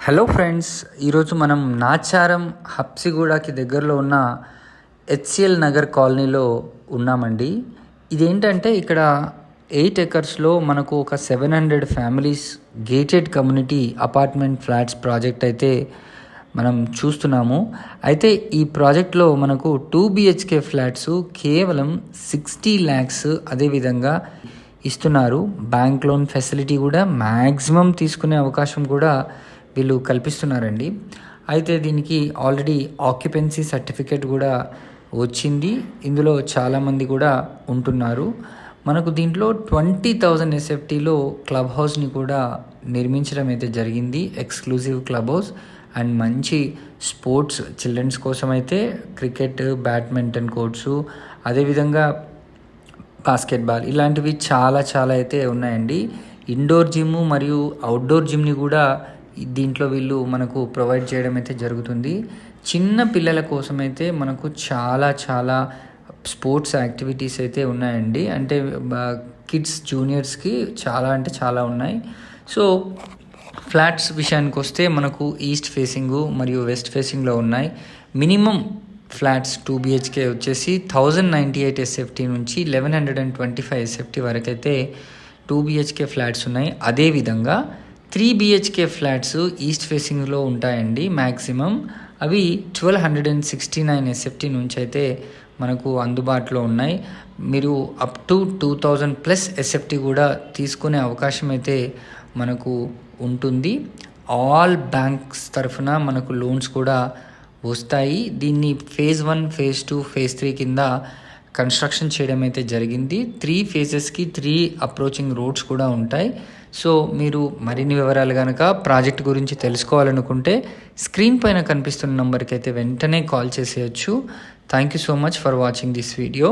Hello friends, ఈరోజు మనం నాచారం హబ్సిగూడకి దగ్గరలో ఉన్న హెచ్సిఎల్ నగర్ కాలనీలో ఉన్నామండి. ఇదేంటంటే ఇక్కడ 8 ఎకర్స్లో మనకు ఒక 700 families gated community apartment flats project అయితే మనం చూస్తున్నాము. అయితే ఈ ప్రాజెక్ట్లో మనకు 2 BHK ఫ్లాట్స్ కేవలం 60 lakhs అదేవిధంగా ఇస్తున్నారు. బ్యాంక్ లోన్ ఫెసిలిటీ కూడా మ్యాక్సిమం తీసుకునే అవకాశం కూడా వీళ్ళు కల్పిస్తున్నారండి. అయితే దీనికి ఆల్రెడీ ఆక్యుపెన్సీ సర్టిఫికేట్ కూడా వచ్చింది. ఇందులో చాలామంది కూడా ఉంటున్నారు. మనకు దీంట్లో 20,000 SFTలో క్లబ్ హౌస్ని కూడా నిర్మించడం అయితే జరిగింది. ఎక్స్క్లూజివ్ క్లబ్ హౌస్ అండ్ మంచి స్పోర్ట్స్ చిల్డ్రన్స్ కోసం అయితే క్రికెట్, బ్యాడ్మింటన్ కోర్ట్స్, అదేవిధంగా బాస్కెట్బాల్ ఇలాంటివి చాలా అయితే ఉన్నాయండి. ఇండోర్ జిమ్ మరియు అవుట్డోర్ జిమ్ని కూడా దీంట్లో వీళ్ళు మనకు ప్రొవైడ్ చేయడం అయితే జరుగుతుంది. చిన్న పిల్లల కోసం అయితే మనకు చాలా స్పోర్ట్స్ యాక్టివిటీస్ అయితే ఉన్నాయండి. అంటే కిడ్స్ జూనియర్స్కి చాలా ఉన్నాయి. సో ఫ్లాట్స్ విషయానికి వస్తే మనకు ఈస్ట్ ఫేసింగ్ మరియు వెస్ట్ ఫేసింగ్లో ఉన్నాయి. మినిమం ఫ్లాట్స్ 2 BHK వచ్చేసి 1098 SFT నుంచి 1125 SFT వరకు అయితే 2 BHK ఫ్లాట్స్ ఉన్నాయి. అదేవిధంగా 3 BHK ఫ్లాట్స్ ఈస్ట్ ఫేసింగ్లో ఉంటాయండి. మ్యాక్సిమం అవి 1269 SFT నుంచి అయితే మనకు అందుబాటులో ఉన్నాయి. మీరు అప్ టు 2000+ SFT కూడా తీసుకునే అవకాశం అయితే మనకు ఉంటుంది. ఆల్ బ్యాంక్స్ తరఫున మనకు లోన్స్ కూడా వస్తాయి. దీన్ని ఫేజ్ 1, ఫేజ్ 2, ఫేజ్ 3 కింద కన్స్ట్రక్షన్ చేయడం అయితే జరిగింది. 3 phases-కి 3 అప్రోచింగ్ రోడ్స్ కూడా ఉంటాయి. సో మీరు మరిన్ని వివరాలు కనుక ప్రాజెక్ట్ గురించి తెలుసుకోవాలనుకుంటే స్క్రీన్ పైన కనిపిస్తున్న నెంబర్కి అయితే వెంటనే కాల్ చేసేయచ్చు. Thank you so much for watching this video.